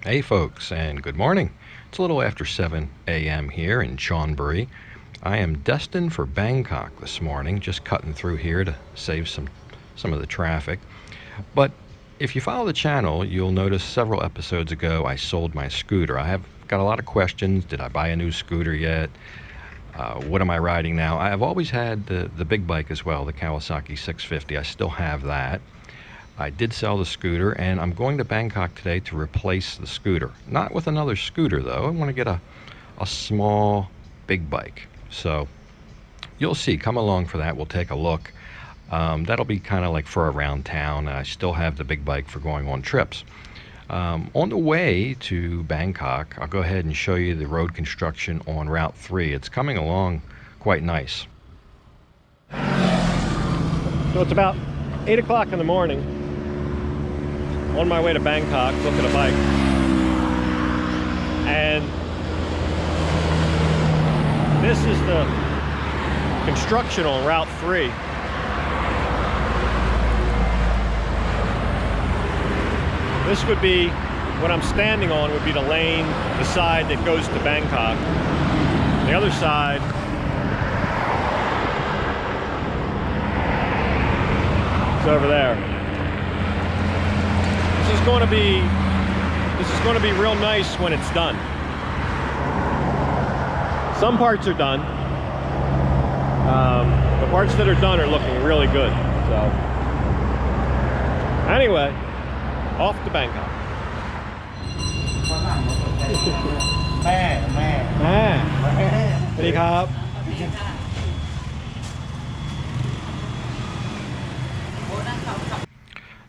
Hey folks, and good morning. It's a little after 7 a.m. here in Chonburi. I am destined for Bangkok this morning, just cutting through here to save some of the traffic. But if you follow the channel, you'll notice several episodes ago I sold my scooter. I have got a lot of questions. Did I buy a new scooter yet? What am I riding now? I have always had the big bike as well, the Kawasaki 650. I still have that. I did sell the scooter, and I'm going to Bangkok today to replace the scooter. Not with another scooter, though. I want to get a small, big bike. So you'll see. Come along for that. We'll take a look. That'll be kind of like for around town. I still have the big bike for going on trips. On the way to Bangkok, I'll go ahead and show you the road construction on Route 3. It's coming along quite nice. So it's about 8 o'clock in the morning. On my way to Bangkok, looking at a bike, and this is the construction on Route 3. This would be, what I'm standing on would be the lane, the side that goes to Bangkok. The other side is over there. This is going to be real nice when it's done. Some parts are done. The parts that are done are looking really good. So anyway, off to Bangkok.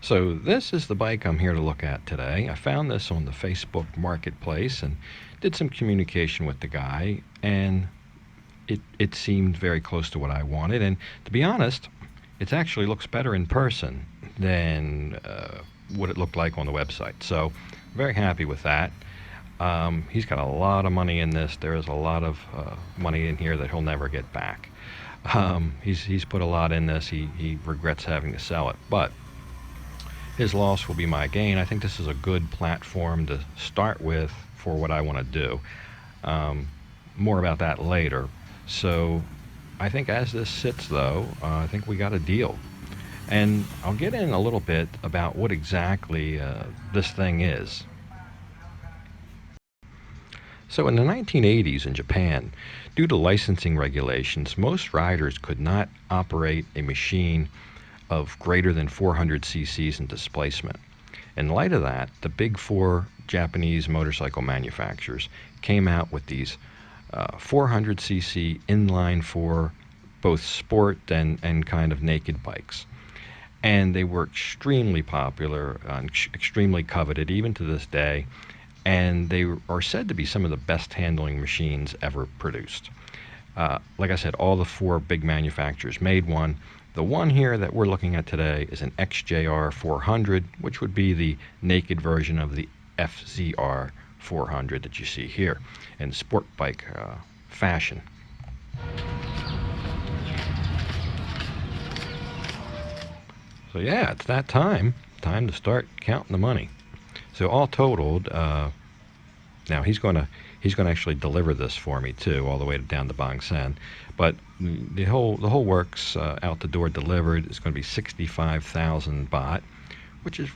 So this is the bike I'm here to look at today. I found this on the Facebook Marketplace and did some communication with the guy, and it seemed very close to what I wanted. And to be honest, it actually looks better in person than what it looked like on the website. So very happy with that. He's got a lot of money in this. There is a lot of money in here that he'll never get back. He's put a lot in this. He regrets having to sell it, but his loss will be my gain. I think this is a good platform to start with for what I want to do. More about that later. So I think as this sits, though, I think we got a deal. And I'll get in a little bit about what exactly this thing is. So in the 1980s in Japan, due to licensing regulations, most riders could not operate a machine of greater than 400 cc's in displacement. In light of that, the big four Japanese motorcycle manufacturers came out with these 400 cc inline for both sport and kind of naked bikes. And they were extremely popular, extremely coveted even to this day, and they are said to be some of the best handling machines ever produced. Like I said, all the four big manufacturers made one. The one here that we're looking at today is an XJR400, which would be the naked version of the FZR400 that you see here in sport bike fashion. So yeah, it's that time to start counting the money. So all totaled, now he's going to actually deliver this for me too, all the way down to Bangsaen. But the whole works out the door delivered is going to be 65,000 baht, which is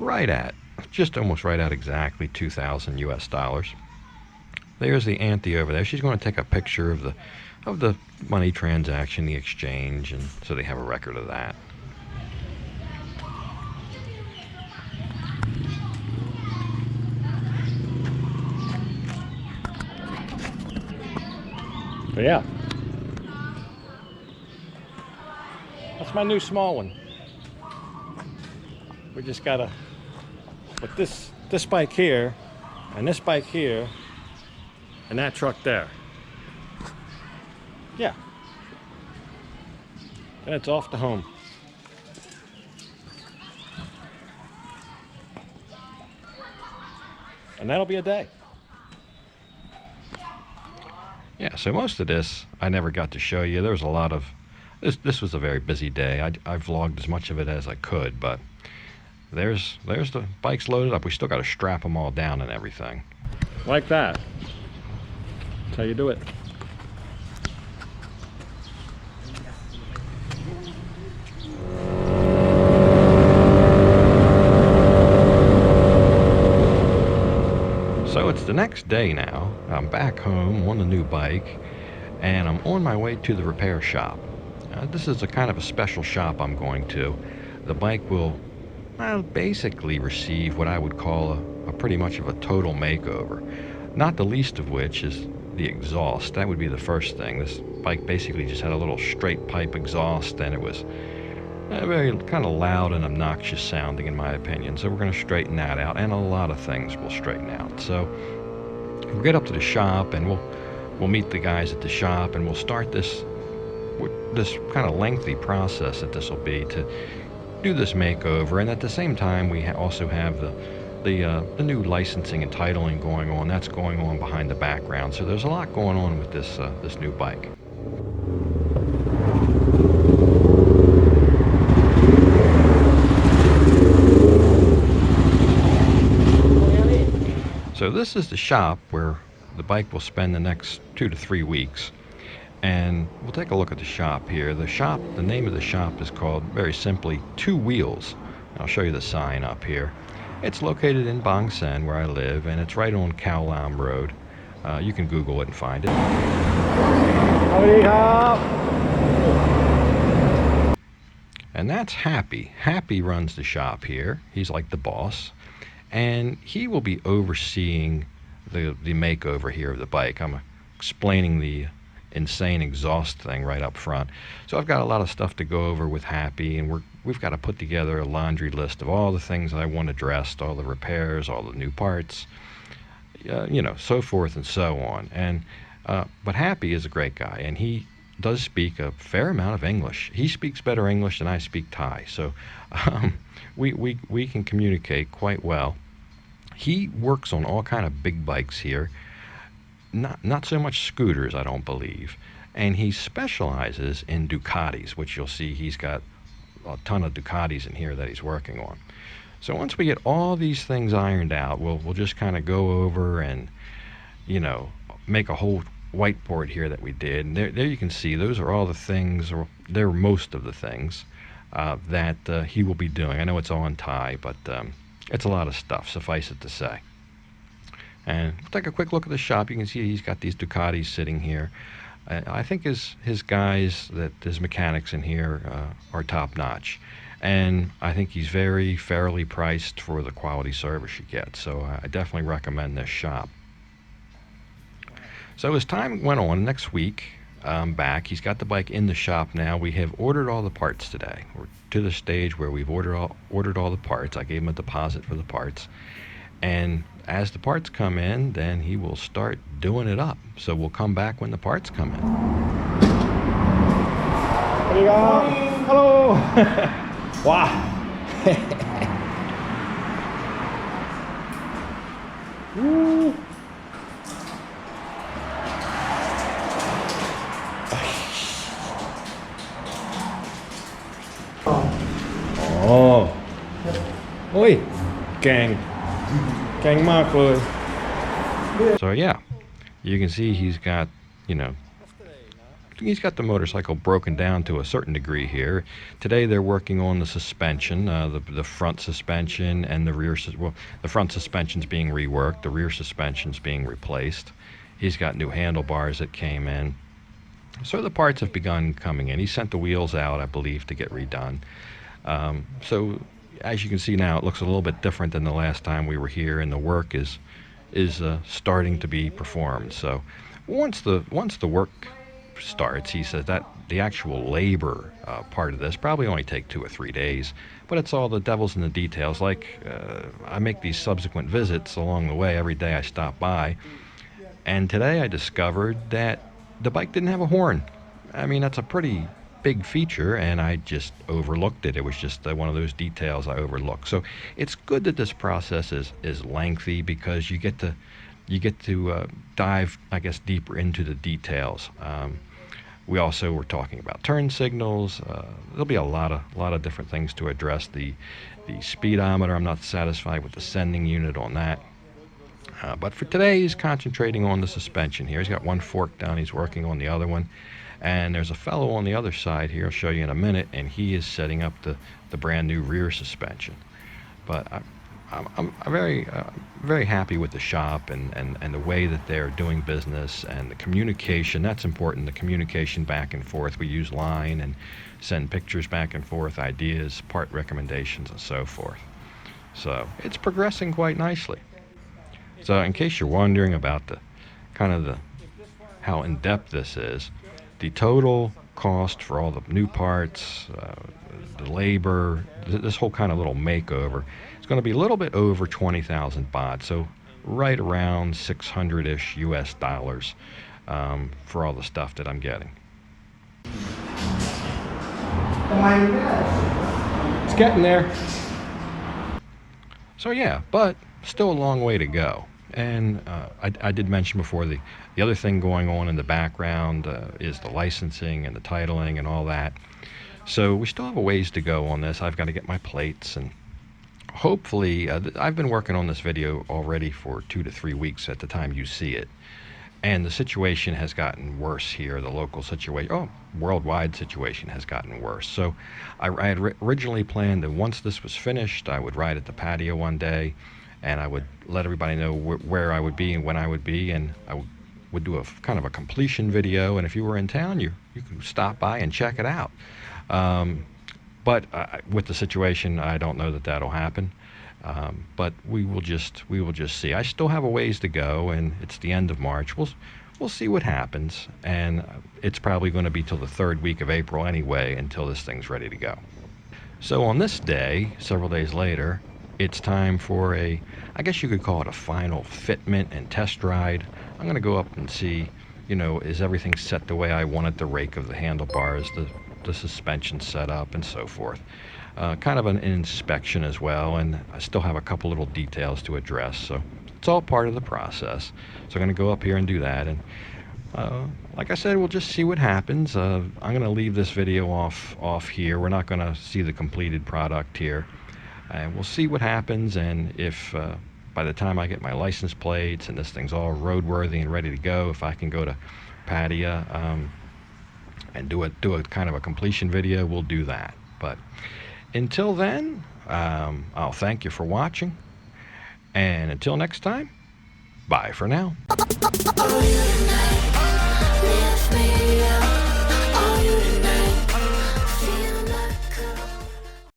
just almost right at exactly 2,000 US dollars. There's the auntie over there. She's going to take a picture of the money transaction, the exchange, and so they have a record of that. But yeah, that's my new small one. We just gotta put this bike here, and this bike here, and that truck there. Yeah, and it's off to home. And that'll be a day. Yeah, so most of this I never got to show you. There was a lot of this was a very busy day. I vlogged as much of it as I could, but there's the bikes loaded up. We still got to strap them all down and everything. like that. That's how you do it. So it's the next day now. I'm back home on the new bike, and I'm on my way to the repair shop. This is a kind of a special shop I'm going to. The bike will basically receive what I would call a pretty much of a total makeover. Not the least of which is the exhaust. That would be the first thing. This bike basically just had a little straight pipe exhaust, and it was very kind of loud and obnoxious sounding in my opinion. So we're going to straighten that out, and a lot of things will straighten out. So we'll get up to the shop, and we'll meet the guys at the shop, and we'll start this kind of lengthy process that this will be to do this makeover. And at the same time, we also have the new licensing and titling going on. That's going on behind the background. So there's a lot going on with this this new bike. So this is the shop where the bike will spend the next 2 to 3 weeks. And we'll take a look at the shop here. The name of the shop is called, very simply, Two Wheels. I'll show you the sign up here. It's located in Bangsaen, where I live, and it's right on Khao Lam Road. You can Google it and find it. And that's Happy. Happy runs the shop here. He's like the boss. And he will be overseeing the makeover here of the bike. I'm explaining the insane exhaust thing right up front. So I've got a lot of stuff to go over with Happy, and we've got to put together a laundry list of all the things that I want addressed, all the repairs, all the new parts, you know, so forth and so on. And but Happy is a great guy, and he does speak a fair amount of English. He speaks better English than I speak Thai, so we can communicate quite well. He works on all kind of big bikes here. Not so much scooters, I don't believe. And he specializes in Ducatis, which you'll see he's got a ton of Ducatis in here that he's working on. So once we get all these things ironed out, we'll just kind of go over and, you know, make a whole whiteboard here that we did. And there you can see those are all the things, or they're most of the things that he will be doing. I know it's all in Thai, but it's a lot of stuff, suffice it to say. And we'll take a quick look at the shop. You can see he's got these Ducatis sitting here. I think his guys, his mechanics in here are top notch. And I think he's very fairly priced for the quality service you get. So I definitely recommend this shop. So as time went on, next week I'm back. He's got the bike in the shop now. We have ordered all the parts today. We're to the stage where we've ordered all the parts. I gave him a deposit for the parts. And as the parts come in, then he will start doing it up. So we'll come back when the parts come in. Hello. Wow. Woo. Oh. Oi. Gang. So yeah, you can see he's got, you know, he's got the motorcycle broken down to a certain degree here. Today they're working on the suspension, the front suspension and the rear. Well, the front suspension's being reworked, the rear suspension's being replaced. He's got new handlebars that came in. So the parts have begun coming in. He sent the wheels out, I believe, to get redone. So as you can see now, it looks a little bit different than the last time we were here, and the work is starting to be performed. So once the work starts, he says that the actual labor part of this probably only take 2 or 3 days, but it's all the devil's in the details. Like I make these subsequent visits along the way. Every day I stop by, and today I discovered that the bike didn't have a horn. I mean, that's a pretty big feature, and I just overlooked it. It was just one of those details I overlooked. So it's good that this process is lengthy, because you get to dive, I guess, deeper into the details. We also were talking about turn signals. There'll be a lot of different things to address. The speedometer, I'm not satisfied with the sending unit on that. But for today, he's concentrating on the suspension here. He's got one fork down. He's working on the other one. And there's a fellow on the other side here, I'll show you in a minute, and he is setting up the brand new rear suspension. But I'm very happy with the shop and the way that they're doing business and the communication. That's important, the communication back and forth. We use line and send pictures back and forth, ideas, part recommendations, and so forth. So it's progressing quite nicely. So in case you're wondering about how in-depth this is, the total cost for all the new parts, the labor, this whole kind of little makeover, it's going to be a little bit over 20,000 baht, so right around 600-ish US dollars for all the stuff that I'm getting. It's getting there. So yeah, but still a long way to go. And I did mention before, the other thing going on in the background is the licensing and the titling and all that. So we still have a ways to go on this. I've got to get my plates, and hopefully, I've been working on this video already for 2 to 3 weeks at the time you see it. And the situation has gotten worse here. The local situation, worldwide situation has gotten worse. So I had originally planned that once this was finished, I would ride at the patio one day, and I would let everybody know where I would be and when I would be, and I would do a kind of a completion video, and if you were in town, you could stop by and check it out. But with the situation, I don't know that that'll happen. But we will just see. I still have a ways to go, and it's the end of March. We'll see what happens, and it's probably going to be till the 3rd week of April anyway until this thing's ready to go. So on this day, several days later, it's time for I guess you could call it a final fitment and test ride. I'm going to go up and see, is everything set the way I wanted, the rake of the handlebars, the suspension set up, and so forth. Kind of an inspection as well, and I still have a couple little details to address, so it's all part of the process. So I'm going to go up here and do that, and like I said, we'll just see what happens. I'm going to leave this video off here. We're not going to see the completed product here, and we'll see what happens. And if by the time I get my license plates and this thing's all roadworthy and ready to go, if I can go to Pattaya and do a kind of a completion video, we'll do that. But until then, I'll thank you for watching, and until next time, bye for now.